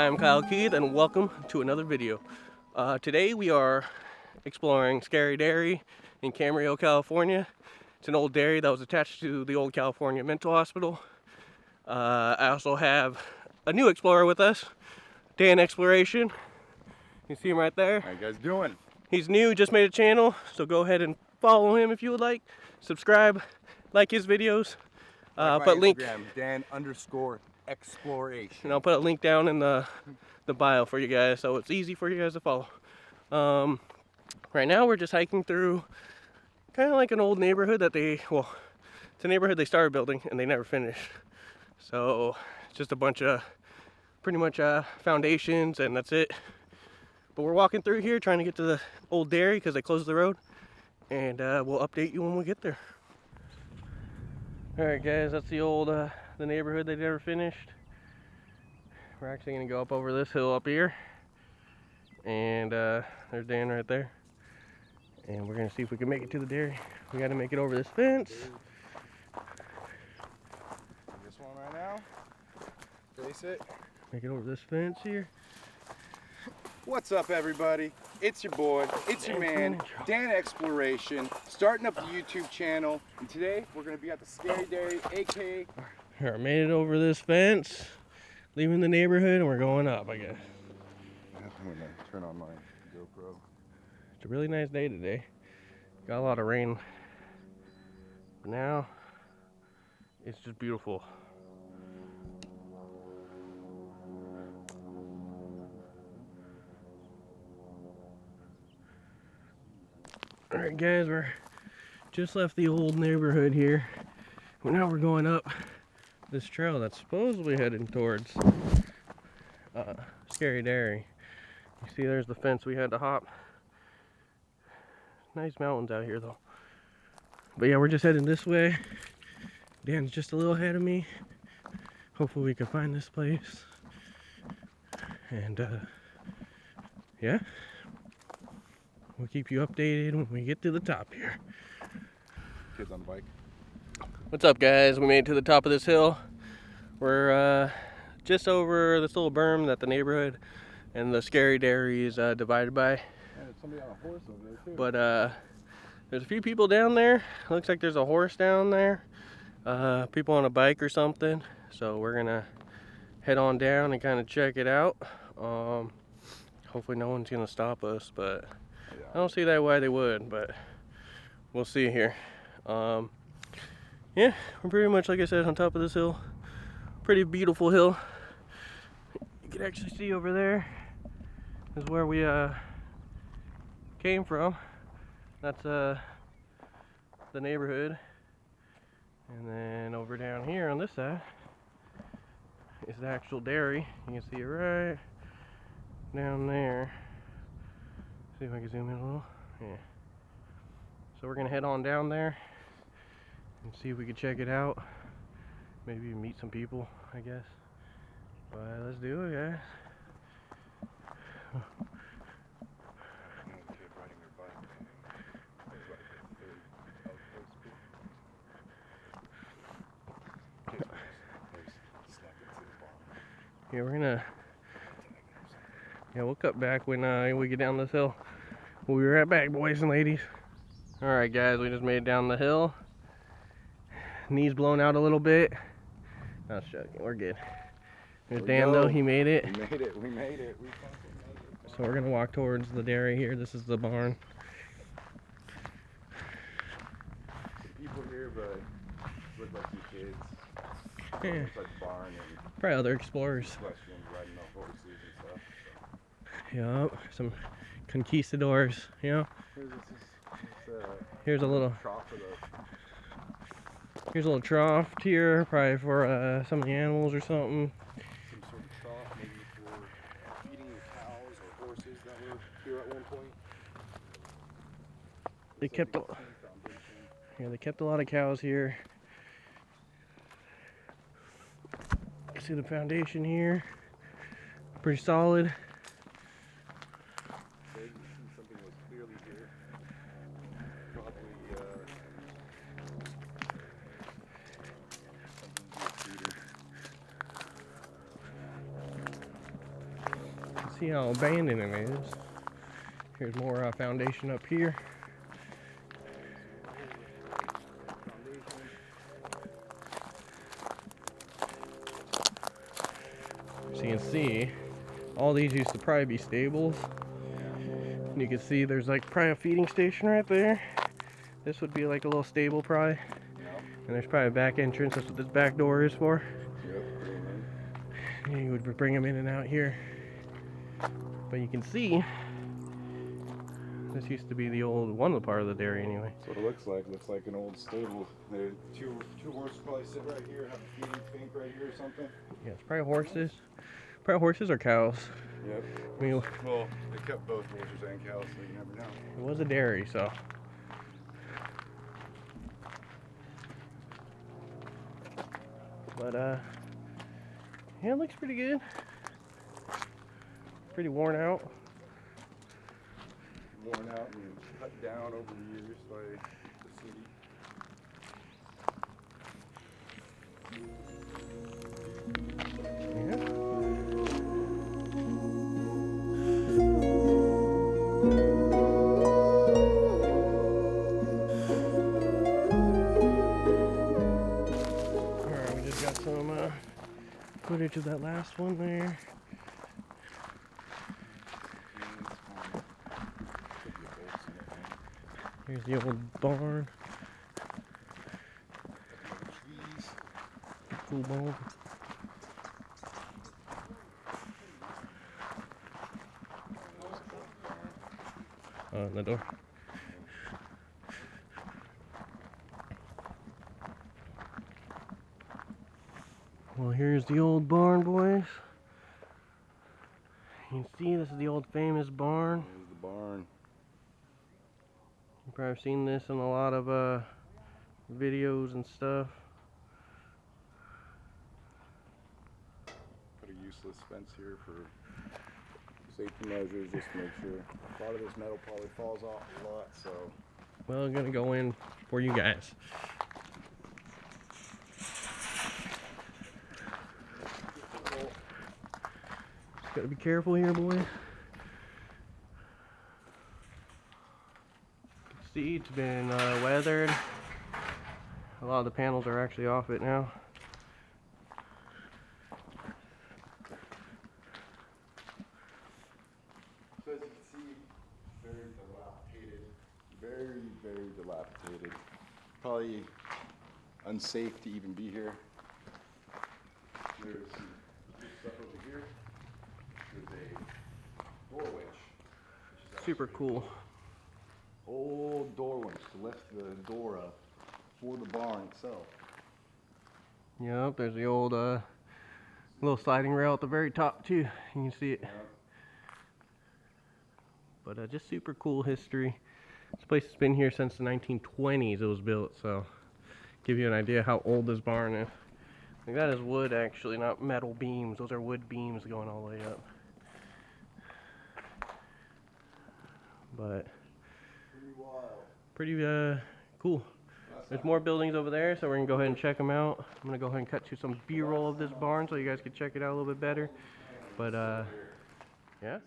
I'm Kyle Keith and welcome to another video. Today we are exploring Scary Dairy in Camarillo, California. It's an old dairy that was attached to the old California Mental Hospital. I also have a new explorer with us, Dan Exploration. You see him right there. How you guys doing? He's new, just made a channel, so go ahead and follow him if you would like. Subscribe, like his videos. Put link Dan_exploration. and I'll put a link down in the bio for you guys, so it's easy for you guys to follow. Right now we're just hiking through kind of like an old neighborhood that it's a neighborhood they started building and they never finished. So it's just a bunch of pretty much foundations and that's it. But we're walking through here trying to get to the old dairy because they closed the road, and we'll update you when we get there. Alright guys, that's the old the neighborhood they never finished. We're actually going to go up over this hill up here, and there's Dan right there, and we're going to see if we can make it to the dairy. We got to make it over this fence. This one right now. Face it. Make it over this fence here. What's up, everybody? It's your boy, it's your man, Dan Exploration, starting up the YouTube channel, and today we're going to be at the Scary Dairy, aka... Alright, made it over this fence, leaving the neighborhood, and we're going up, I guess. I'm going to turn on my GoPro. It's a really nice day today. Got a lot of rain. But now, it's just beautiful. Alright guys, we're just left the old neighborhood here. Now we're going up this trail that's supposedly heading towards Scary Dairy. You see there's the fence we had to hop. Nice mountains out here though. But yeah, we're just heading this way. Dan's just a little ahead of me. Hopefully we can find this place. And yeah. We'll keep you updated when we get to the top here. Kids on the bike. What's up guys? We made it to the top of this hill. We're just over this little berm that the neighborhood and the Scary Dairy is divided by. And there's somebody on a horse over there too. But there's a few people down there. Looks like there's a horse down there. People on a bike or something. So we're gonna head on down and kind of check it out. Hopefully no one's gonna stop us, but I don't see that why they would, but we'll see here. Yeah, we're pretty much, like I said, on top of this hill. Pretty beautiful hill. You can actually see over there is where we came from. That's the neighborhood. And then over down here on this side is the actual dairy. You can see it right down there. See if I can zoom in a little. Yeah. So we're gonna head on down there and see if we can check it out. Maybe meet some people, I guess. But let's do it, guys. Yeah, we'll cut back when we get down this hill. We'll be right back, boys and ladies. Alright guys, we just made it down the hill. Knees blown out a little bit. No, it's joking, we're good. There's Dan though, he made it. We made it, we made it. We fucking made it. So we're gonna walk towards the dairy here. This is the barn. People here, but look like some kids. Yeah. Looks like a barn and Probably other explorers. questions riding off horses and stuff. So. Yup, some conquistadors, you know. Here's a little trough of the... Here's a little trough here, probably for some of the animals or something. Some sort of trough, maybe for feeding the cows or horses that were here at one point. They kept they kept a lot of cows here. You see the foundation here, pretty solid. Something was clearly here. Probably something see how abandoned it is. Here's more foundation up here. So you can see, all these used to probably be stables. And you can see there's like probably a feeding station right there. This would be like a little stable probably. And there's probably a back entrance. That's what this back door is for. And you would bring them in and out here. But you can see, this used to be the old one part of the dairy anyway. That's what it looks like. Looks like an old stable. The two horses probably sit right here, have a feeding tank right here or something. Yeah, it's probably horses. Probably horses or cows. Yep. I mean, well, they kept both horses and cows, so you never know. it was a dairy, so. But yeah, it looks pretty good. Pretty worn out. Worn out and cut down over the years by the city. Alright, we just got some footage of that last one there. Here's the old barn. Cool barn. The door. Well, here's the old barn, boys. You can see this is the old famous barn. Here's the barn. You've probably seen this in a lot of videos and stuff. Put a useless fence here for safety measures, just to make sure. A lot of this metal probably falls off a lot, so. Well, I'm gonna go in for you guys. Just gotta be careful here, boys. See, it's been weathered. A lot of the panels are actually off it now. So as you can see, very dilapidated. Very, very dilapidated. Probably unsafe to even be here. There's some stuff over here. There's a door winch. Super cool. Old door winch to lift the door up for the barn itself. Yep, there's the old little sliding rail at the very top too. You can see it. Yep. But just super cool history. This place has been here since the 1920s. It was built, so give you an idea how old this barn is. Like that is wood actually, not metal beams. Those are wood beams going all the way up. But pretty cool. There's more buildings over there, so we're gonna go ahead and check them out. I'm gonna go ahead and cut you some B-roll of this barn so you guys can check it out a little bit better. But yeah.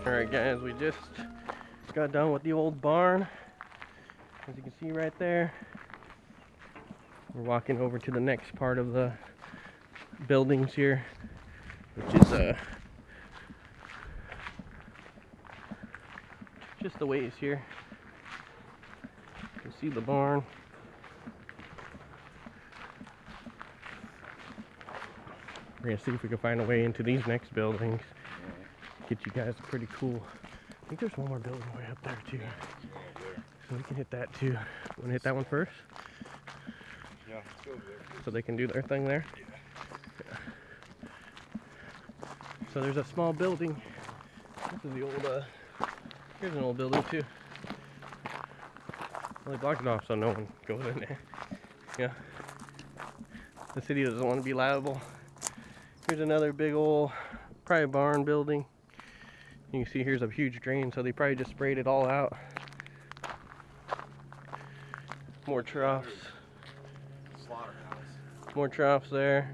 Alright guys, we just got done with the old barn. As you can see right there. We're walking over to the next part of the buildings here, which is just the ways here. You can see the barn. We're gonna see if we can find a way into these next buildings. Get you guys a pretty cool. I think there's one more building way up there too. We can hit that too. Want to hit that one first? Yeah, let's go there. So they can do their thing there? Yeah. So there's a small building. This is the old, here's an old building too. Well, they blocked it off so no one goes in there. Yeah. The city doesn't want to be liable. Here's another big old, probably barn building. You can see here's a huge drain, so they probably just sprayed it all out. More troughs. Slaughterhouse. More troughs there.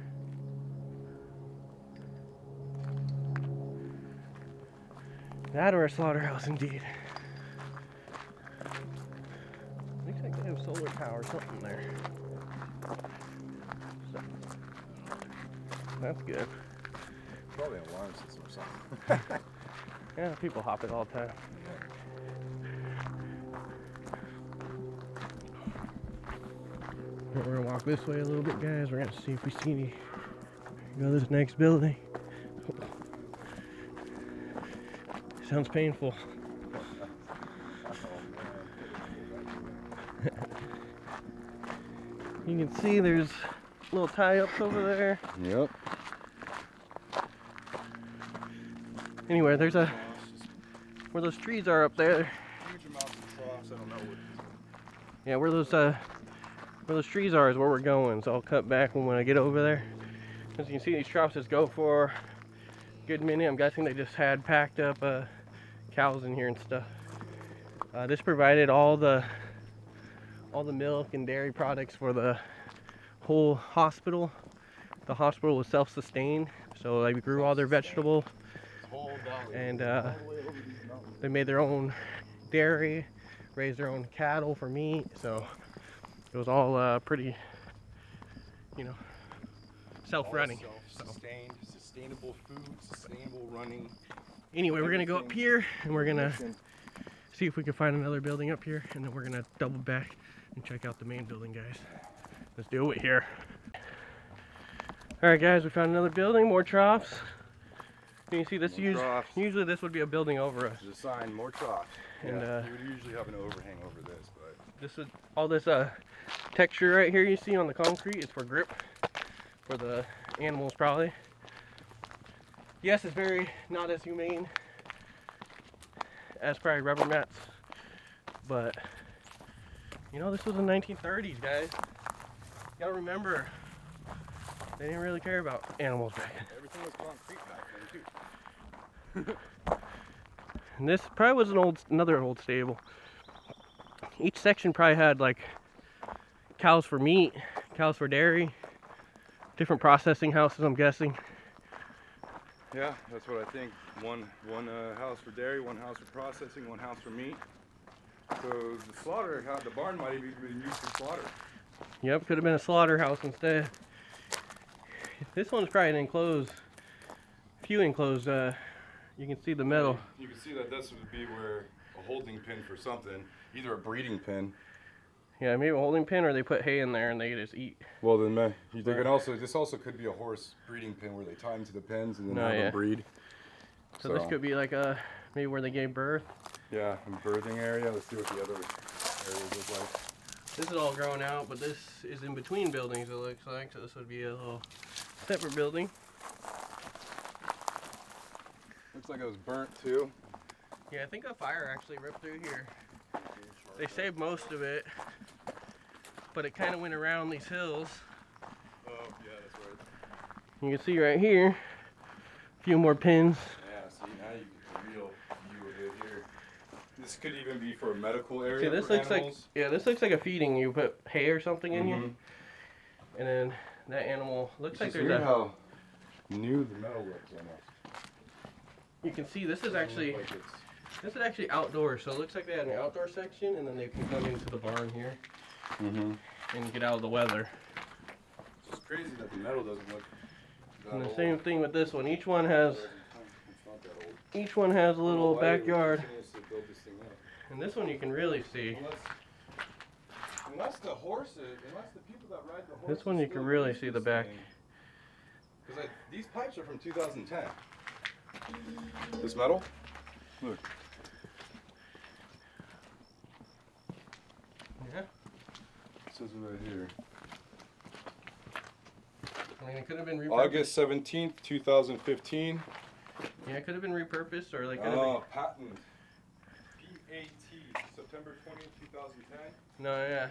That or a slaughterhouse indeed. Looks like they have solar power or something there. So, that's good. Probably an alarm system or something. Yeah, people hop it all the time. We're gonna walk this way a little bit, guys. We're gonna see if we see any. Go to this next building. Sounds painful. You can see there's little tie-ups over there. Yep. Anyway, there's a where those trees are up there. Huge amounts of troughs. I don't know what. Yeah, where those trees are is where we're going. So I'll cut back when I get over there. As you can see, these troughs just go for a good minute. I'm guessing they just had packed up cows in here and stuff. This provided all the milk and dairy products for the whole hospital. The hospital was self-sustained, so they grew all their vegetables, and they made their own dairy, raised their own cattle for meat. So it was all pretty, you know, self-running. Self-sustained, sustainable food, sustainable running. Anyway, we're gonna go up here and we're gonna see if we can find another building up here, and then we're gonna double back and check out the main building, guys. Let's do it here. All right, guys, we found another building, more troughs. You can see this usually this would be a building over us. There's a sign, more troughs. And you would usually have an overhang over this, but this is all this texture right here you see on the concrete is for grip for the animals, probably. Yes, it's very not as humane as probably rubber mats, but you know, this was the 1930s, guys. You gotta remember, they didn't really care about animals back then. everything was concrete back then too. And this probably was another old stable. Each section probably had like cows for meat, cows for dairy, different processing houses, I'm guessing. Yeah, that's what I think. One house for dairy, one house for processing, one house for meat. So the barn might even be used for slaughter. Yep, could have been a slaughterhouse instead. This one's probably an enclosed, few enclosed. You can see the metal. You can see that this would be where a holding pen for something, either a breeding pen. Yeah, maybe a holding pen, or they put hay in there and they just eat. Well, then this also could be a horse breeding pen where they tie them to the pens and then have them breed. So this could be like maybe where they gave birth. Yeah, a birthing area. Let's see what the other areas look like. This is all grown out, but this is in between buildings, it looks like. So this would be a little separate building. Looks like it was burnt too. Yeah, I think a fire actually ripped through here. They saved most of it, but it kind of went around these hills. Oh, yeah, that's right. You can see right here, a few more pins. Yeah, see, now you get the real view of it here. This could even be for a medical area. See, this looks like, yeah, this looks like a feeding. You put hay or something in here, and then that animal looks like there's how new the metal looks almost. You can see this is actually outdoors, so it looks like they had an outdoor section, and then they can come into the barn here and get out of the weather. It's crazy that the metal doesn't look that And the old. same thing with this one. Each one has a little backyard, and this one you can really see. Unless the people that ride the horses. This one you can really see the back. Because these pipes are from 2010. This metal? Look. says it right here. I mean, it could have been repurposed. August 17th, 2015. Yeah, it could have been repurposed, or like. Oh, patent. PAT, September 20th, 2010. No, yeah.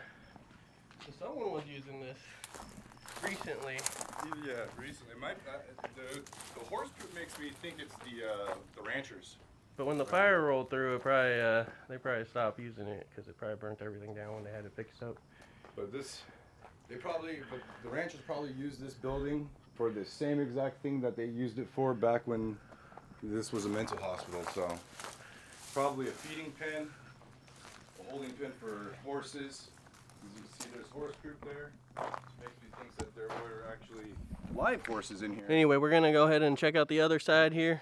So someone was using this recently. Yeah, recently. The horse poop makes me think it's the ranchers. But when the fire rolled through, it probably they probably stopped using it because it probably burnt everything down when they had it fixed up. But the ranchers probably used this building for the same exact thing that they used it for back when this was a mental hospital. So probably a feeding pen, a holding pen for horses. As you can see, there's horse poop there. Which makes me think that there were actually live horses in here. Anyway, we're gonna go ahead and check out the other side here.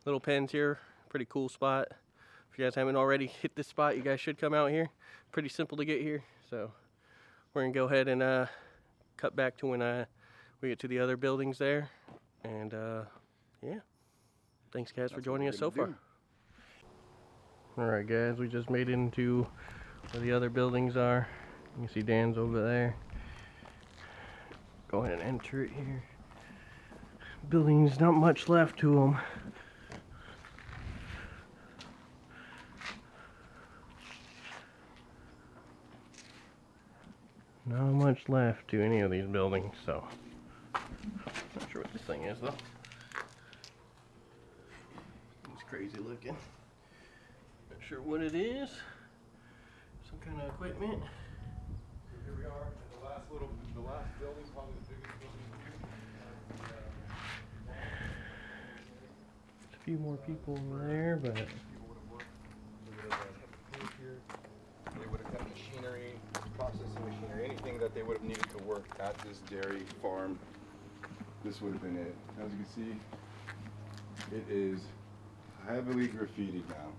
Little pens here, pretty cool spot. If you guys haven't already hit this spot, you guys should come out here. Pretty simple to get here. So we're gonna go ahead and cut back to when we get to the other buildings there. And yeah, thanks guys for joining us so far. Alright guys, we just made it into where the other buildings are. You can see Dan's over there. Go ahead and enter it here. Buildings, not much left to them. Not much left to any of these buildings, so not sure what this thing is though. It's crazy looking. Not sure what it is. Some kind of equipment. Here we are in the last building, probably the biggest building here. A few more people over there, but They would have had machinery, processing machinery, anything that they would have needed to work at this dairy farm. This would have been it. As you can see, it is heavily graffitied now.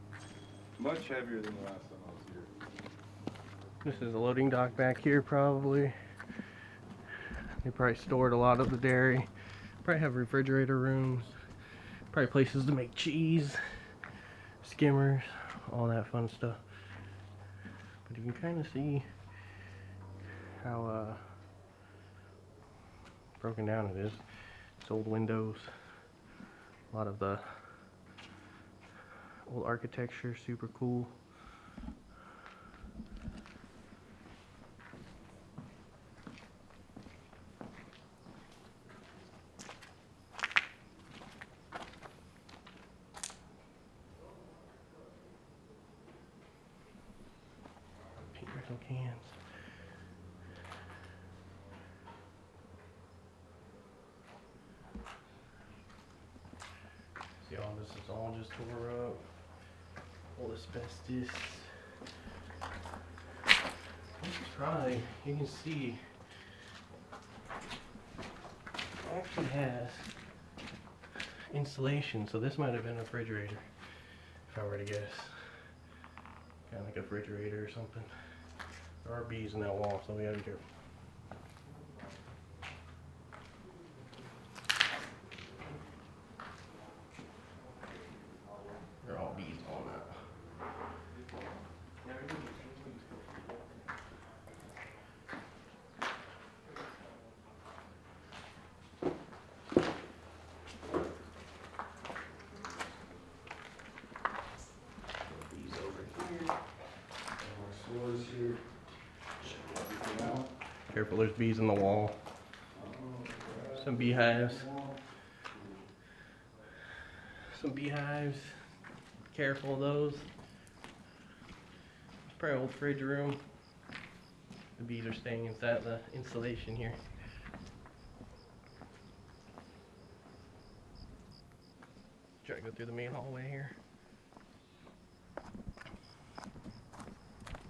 Much heavier than the last time I was here. this is a loading dock back here probably. They probably stored a lot of the dairy. Probably have refrigerator rooms. Probably places to make cheese, skimmers, all that fun stuff. But you can kind of see how broken down it is. It's old windows. A lot of the old architecture, super cool. Paint rental cans. See, all this is all just tore up. All asbestos. This is probably, you can see, it actually has insulation, so this might have been a refrigerator, if I were to guess. Kind of like a refrigerator or something. There are bees in that wall, so we gotta be careful. They're all bees on that. Bees over here. Floors here. Check everything out. Careful, there's bees in the wall. Some beehives. Some beehives. Careful of those. It's probably an old fridge room. The bees are staying inside the insulation here. Try to go through the main hallway here.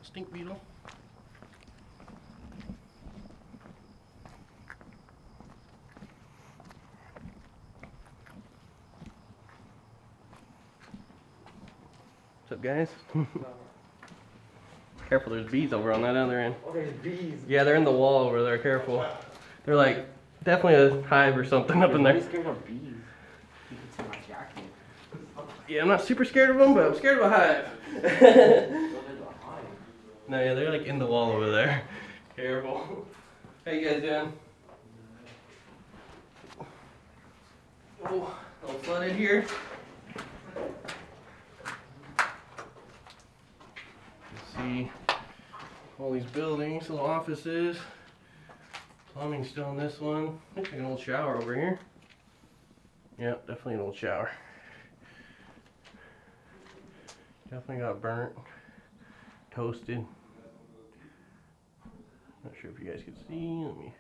Stink beetle. What's up, guys? Careful, there's bees over on that other end. Oh, there's bees. Yeah, they're in the wall over there, careful. They're like, definitely a hive or something up in I'm there. scared of bees. You can see my jacket. Yeah, I'm not super scared of them, but I'm scared of a hive. Well, there's a hive. No, yeah, they're like in the wall over there. Careful. How you guys doing? Oh, a little flooded here. See all these buildings, little offices. Plumbing's still in this one. Looks like an old shower over here. Yep, definitely an old shower. Definitely got burnt, toasted. Not sure if you guys can see. Let me.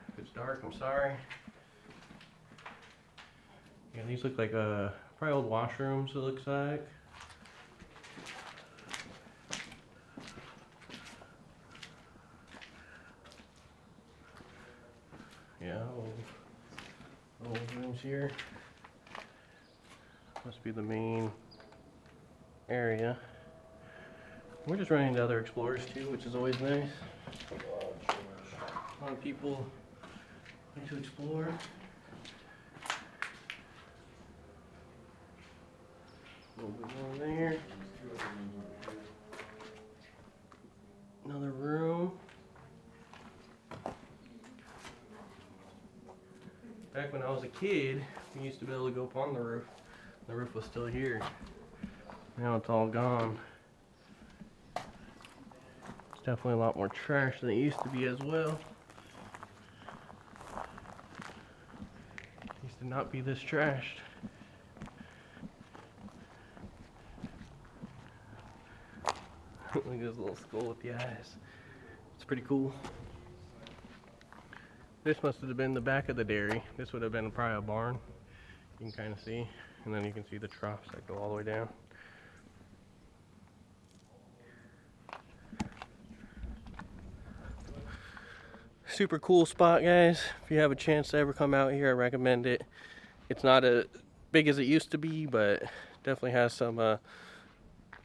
If it's dark, I'm sorry. Yeah, these look like probably old washrooms. It looks like. Yeah, old rooms here. Must be the main area. We're just running into other explorers too, which is always nice. A lot of people like to explore. A little bit more there. Another room. Back when I was a kid, we used to be able to go up on the roof. The roof was still here. Now it's all gone. It's definitely a lot more trash than it used to be as well. It used to not be this trashed. Look at this little skull with the eyes. It's pretty cool. This must have been the back of the dairy. This would have been probably a barn. You can kind of see. And then you can see the troughs that go all the way down. Super cool spot, guys. If you have a chance to ever come out here, I recommend it. It's not as big as it used to be, but definitely has some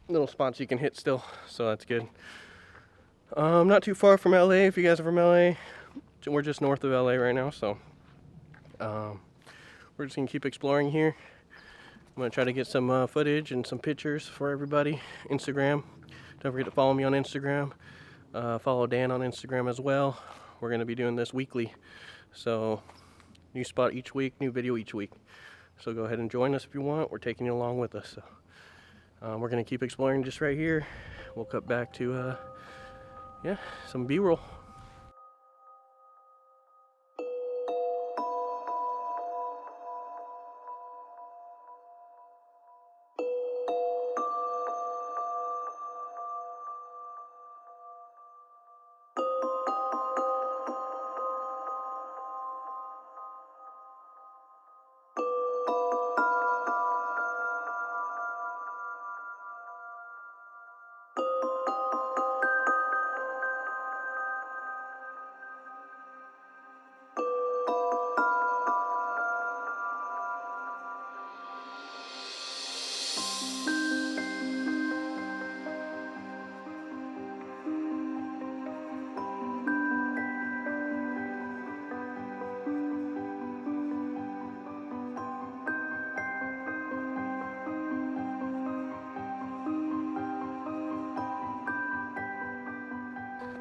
little spots you can hit still, so that's good. Not too far from LA. If you guys are from LA, we're just north of LA right now, so we're just gonna keep exploring here. I'm gonna try to get some footage and some pictures for everybody. Instagram, don't forget to follow me on Instagram. Follow Dan on Instagram as well. We're gonna be doing this weekly, so new spot each week, new video each week. So go ahead and join us if you want. We're taking you along with us. So we're gonna keep exploring just right here. We'll cut back to yeah, some B-roll.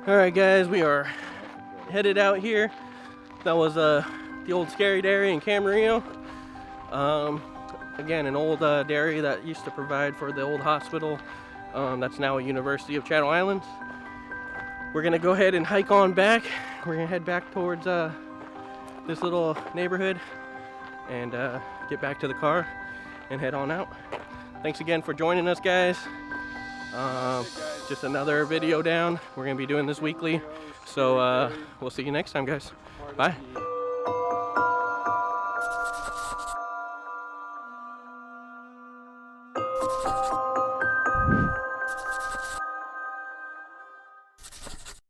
Alright guys, we are headed out here. That was the old Scary Dairy in Camarillo. Again, an old dairy that used to provide for the old hospital. That's now a University of Channel Islands. We're gonna go ahead and hike on back. We're gonna head back towards this little neighborhood and get back to the car and head on out. Thanks again for joining us, guys. Just another video down. We're gonna be doing this weekly, so we'll see you next time, guys. Bye.